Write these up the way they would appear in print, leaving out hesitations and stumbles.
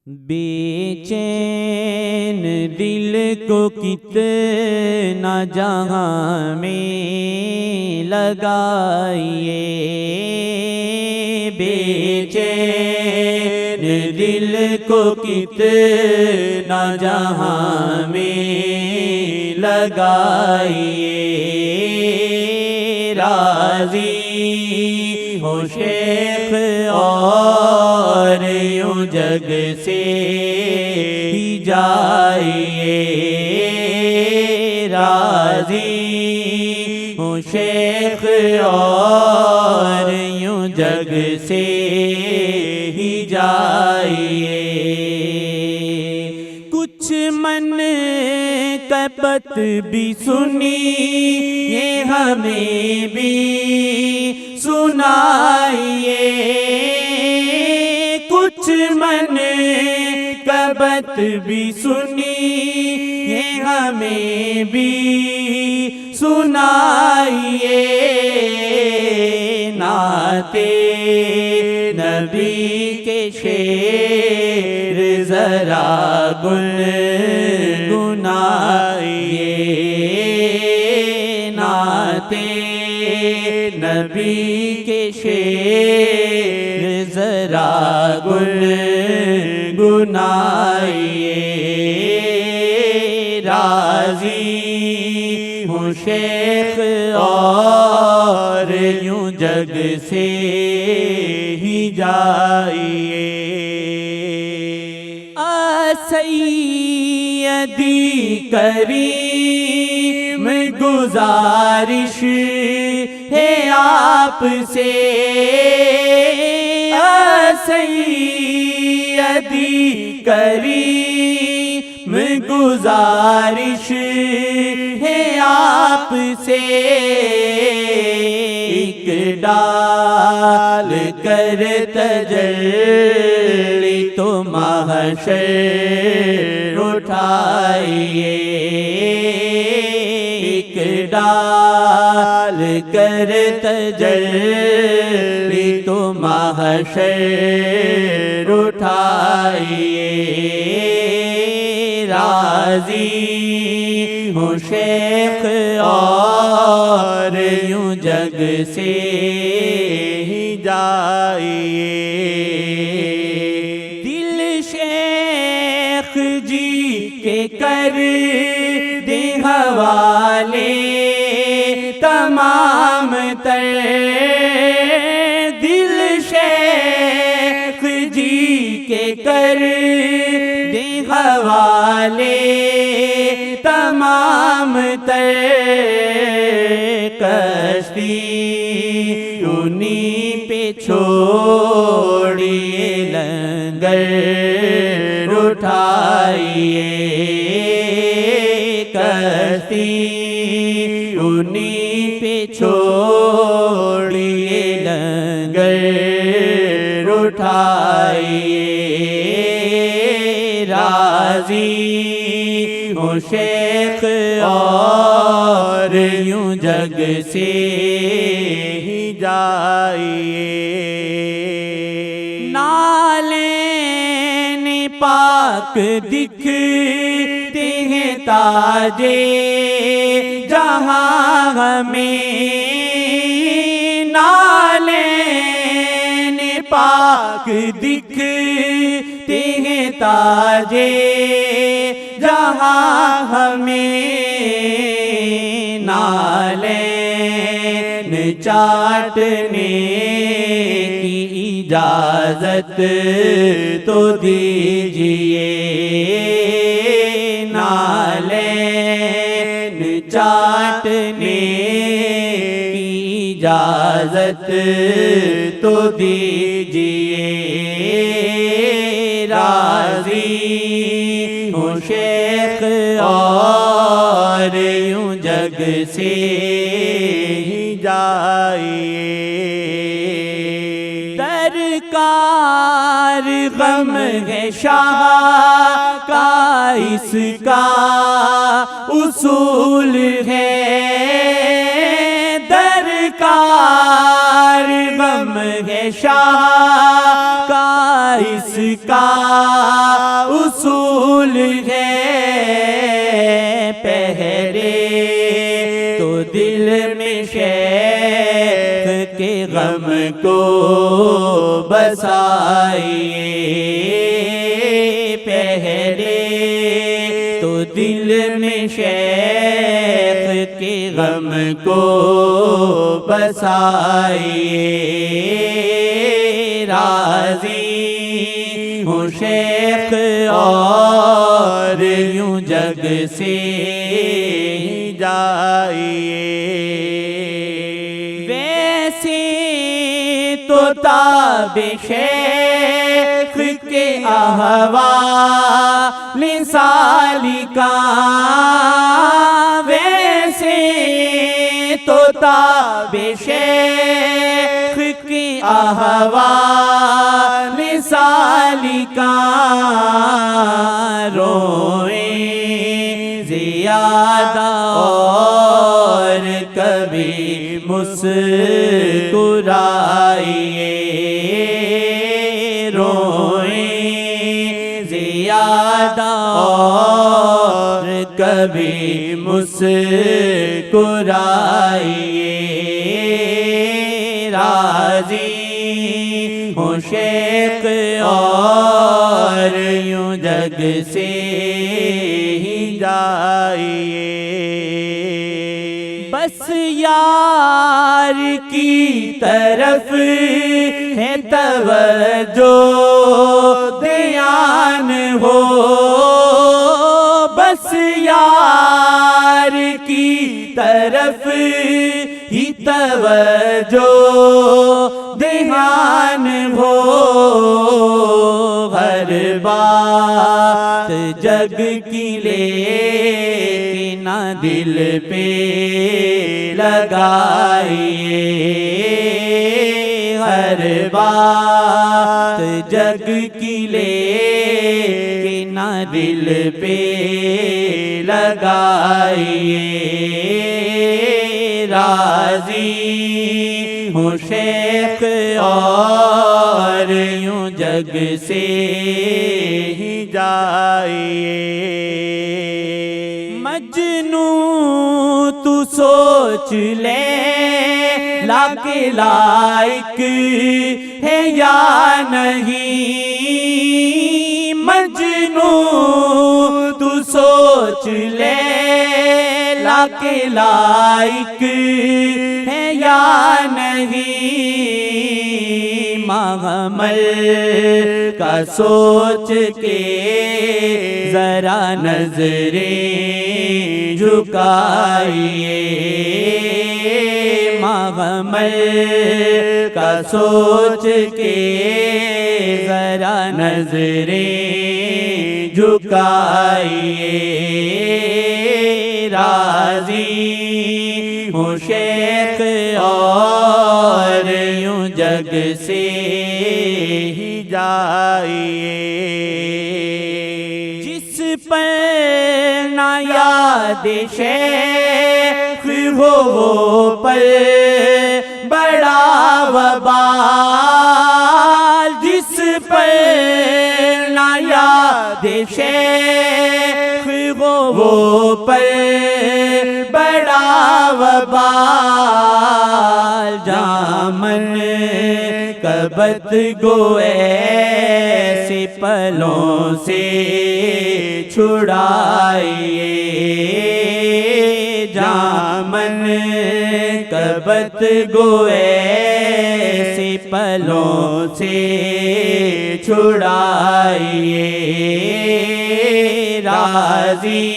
بے چین دل کو کتنا جہاں میں لگائیے، بے چین دل کو کتنا جہاں میں لگائیے، راضی ہو شیخ اور یوں جگ سے ہی جائیے، راضی ہو شیخ اور یوں جگ سے ہی جائیے، کچھ من کبت بھی سنی یہ ہمیں بھی سنائیے، کچھ من کبت بھی سنی یہ ہمیں بھی سنائیے، نعت نبی کے شعر ذرا گنگنائیے، نعت نبی کے شعر ذرا گنگنائیے، راضی ہوں شیخ اور یوں جگ سے ہی جائیے، سیدی کریم گزارش ہے آپ سے، سیدی کریم گزارش ہے آپ سے، ایک ڈال کر تجلی تو محشر اٹھائیے، ایک ڈال کر تجلی تو محشر اٹھائیے، راضی ہوں شیخ اور یوں جگ سے ہی جائیے، دل شیخ جی کے کر دے حوالے تمام تر، دل شیخ جی کے کر دے حوالے تمام تر، کشتی انہی پہ چھوڑیے لنگر اٹھائیے، کشتی انہی پہ چھوڑیے لنگر اٹھائیے، راضی ہوں شیخ اور یوں جگ سے ہی جائیے، نالین پاک دکھتے ہیں تاجے جہاں ہمیں، نالین پاک دکھتے ہیں تاجے جہاں ہمیں، نالین چاٹنے کی اجازت تو دیجیے، نالین چاٹنے کی اجازت تو دیجیے، راضی ہوں شیخ اور یوں جگ سے ہی جائیے، درکار غم ہے شاہ کا اس کا اصول ہے، درکار غم ہے شاہ کا اس کا ہے پہرے تو دل میں شیخ کے غم کو بسائیے، پہرے تو دل میں شیخ کے غم کو بسائیے، راضی ہوں شیخ اور یوں جگ سے جائیے، ویسے تو تاب شیخ کے احوال سالکاں، ویسے تو تاب شیخ کے احوال سالکاں، روئیں زیادہ اور کبھی مسکرائیے، روئیں زیادہ اور کبھی مسکرائیے، راضی ہوں شیخ اور یوں جگ سے ہی جائیے، بس یار کی طرف ہے توجہ دھیان ہو، بس یار کی طرف ہی توجہ دھیان ہو، ہر بات جگ کی لیکن دل پہ لگائیے، ہر بات جگ کی لیکن دل پہ لگائیے، راضی ہوں شیخ اور یوں جگ سے ہی جائیے، مجنوں تو سوچ لے لاکھ لائق ہے یا نہیں، مجنوں تو سوچ لے لاکھ لائق ہے یا نہیں، محمل کا سوچ کے ذرا نظریں جھکائیے، محمل کا سوچ کے ذرا نظریں جھکائیے، راضی ہوں شیخ اور یوں جگ سے ہی جائیے، جس پر نہ یاد شیخ ہو وہ پر بڑا وبال، جس پر نہ یاد شیخ ہو وہ پر بڑا وبال، جامن کبت گو ایسے پلوں سے چھڑائیے، جامن کبت گو ایسے پلوں سے چھڑائیے، راضی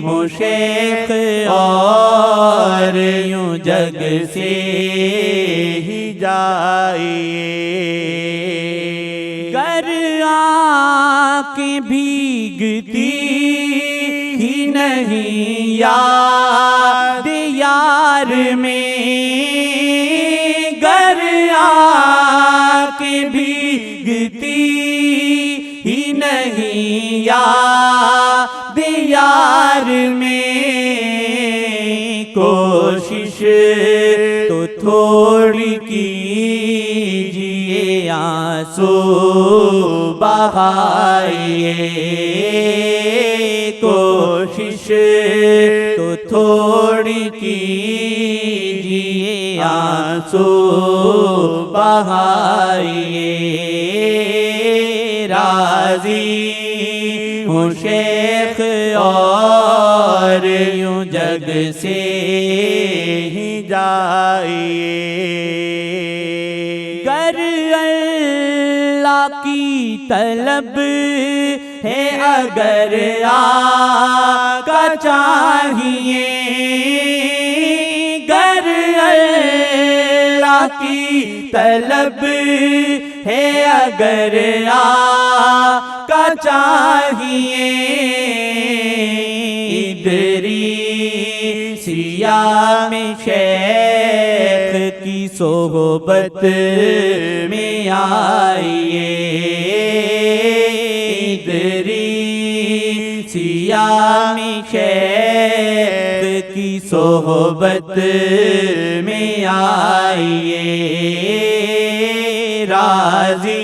ہوں شیخ اور یوں جگ سے ہی جائیے، گر آنکھیں بھیگتی ہی نہیں یاد یار میں، گر آنکھیں بھیگتی ہی نہیں یاد یار میں، کوشش تو تھوڑی کیجیے آنسو بہائیے کوشش تو تھوڑی کیجیے آنسو بہائیے راضی ہوں شیخ اور یوں جگ سے ہی جائیے گر اللہ کی طلب ہے اگر آقا چاہیے گر اللہ کی طلب ہے اگر آقا چاہیے ادریسیہ میں شیخ کی صحبت میں آئیے ادریسیہ میں شیخ کی صحبت میں آئیے راضی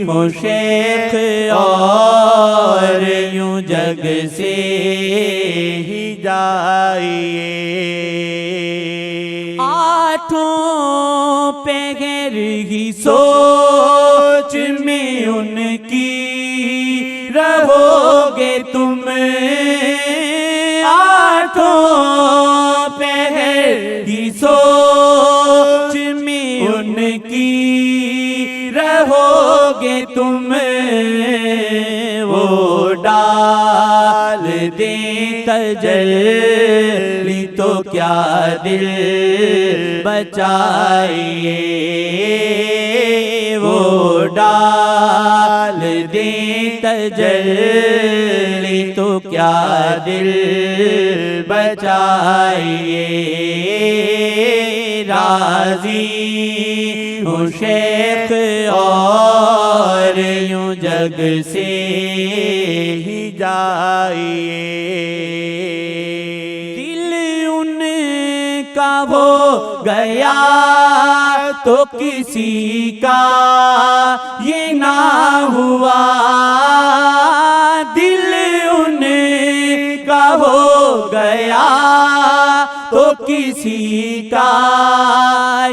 ہوں شیخ اور یوں جگ سے ہی جائیے آٹھوں پہر ہی سوچ میں ان کی رہو گے تم آٹھوں پہر ہی سوچ میں ان کی رہو گے تم وہ ڈال دیں تجلی تو کیا دل بچائیے وہ ڈال دیں تجلی تو کیا دل بچائیے راضی ہوں شیخ اور یوں جگ سے ہی جائیے دل ان کا ہو گیا تو کسی کا یہ نہ ہوا دل ان کا ہو گیا تو کسی کا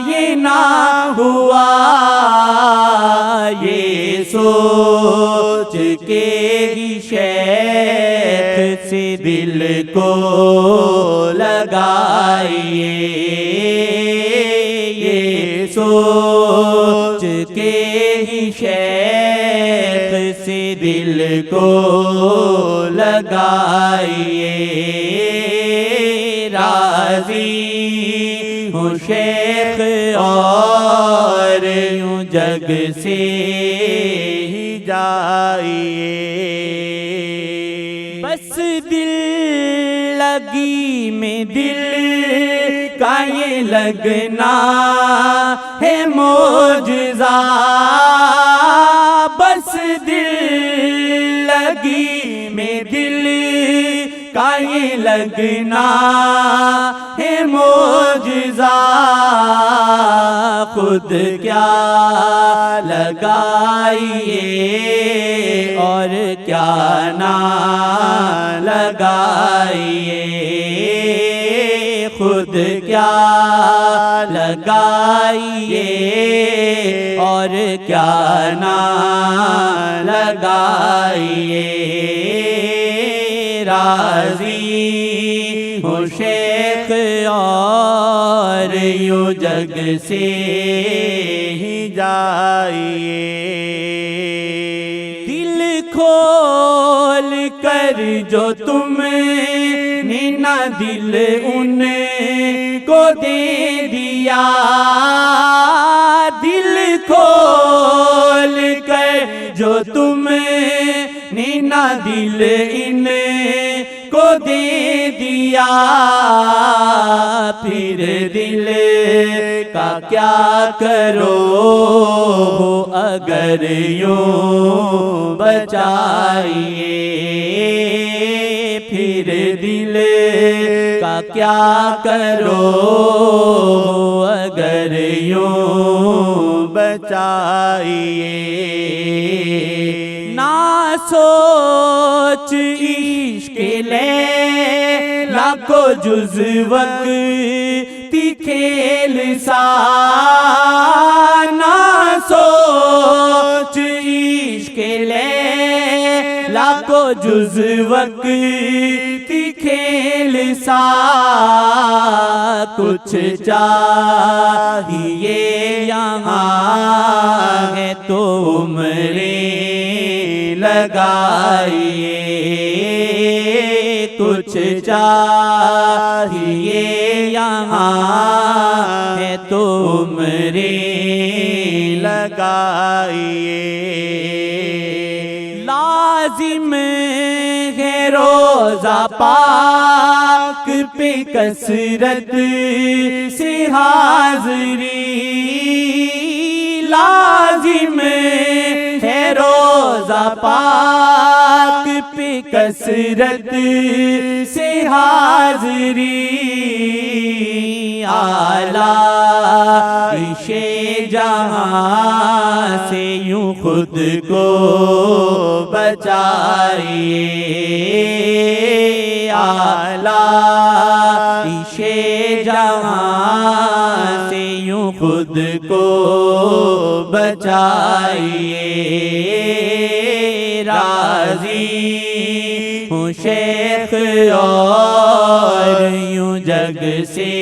یہ نہ ہوا یہ سوچ کے ہی شیخ سے دل کو لگائیے یہ سوچ کے ہی شیخ سے دل کو لگائیے راضی ہوں شیخ اور یوں جگ سے ہی جائیے بس دل لگی میں دل کا یہ لگنا ہے معجزہ بس دل لگی میں دل کا یہ لگنا ہے معجزہ خود کیا لگائیے اور کیا نہ لگائیے خود کیا لگائیے اور کیا نہ لگائیے راضی ہوں شیخ اور یوں جگ سے ہی جائیے دل کھول کر جو تم نے نہ دل ان کو دے دیا دل کھول کر جو تم نے نہ دل ان کو دے دیا پھر دل کا کیا کرو اگر یوں بچائیے پھر دل کا کیا کرو اگر یوں بچائیے سوچ عشق لیلا کو جز وقتی کھیل سا، نہ سوچ عشق لیلا کو جز وقتی کھیل سا، کچھ چاہیے یہاں ہے تو عمریں لگائیے، کچھ چاہیے یہاں ہے تو عمریں لگائیے، لازم ہے روزہ پاک پہ کثرت سے حاضری، لازم ہے روزہ پاک پہ کثرت سے حاضری، آلائش جہاں سے یوں خود کو بچائیے، آلائش جہاں سے یوں خود کو بچائیے، راضی ہوں شیخ اور یوں جگ سے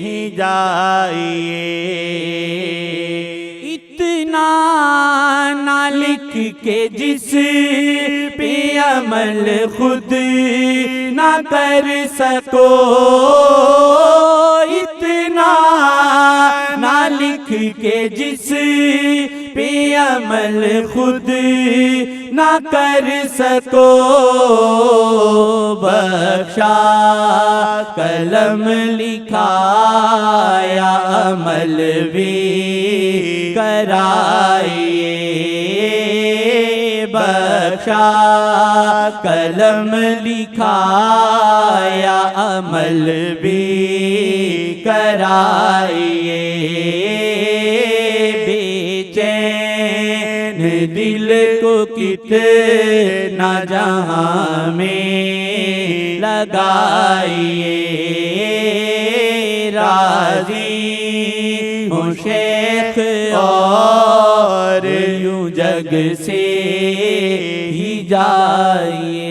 ہی جائیے، اتنا نہ لکھ کے جس پہ عمل خود نہ کر سکو، اتنا نہ لکھ کے جس پہ عمل خود نہ کر سکو، بخشا قلم لکھایا عمل بھی کرائیے، بخشا قلم لکھایا عمل بھی کرائیے، بے چین دل کو کتنا جہاں میں لگائیے، راضی ہوں شیخ اور یوں جگ سے ہی جائیے۔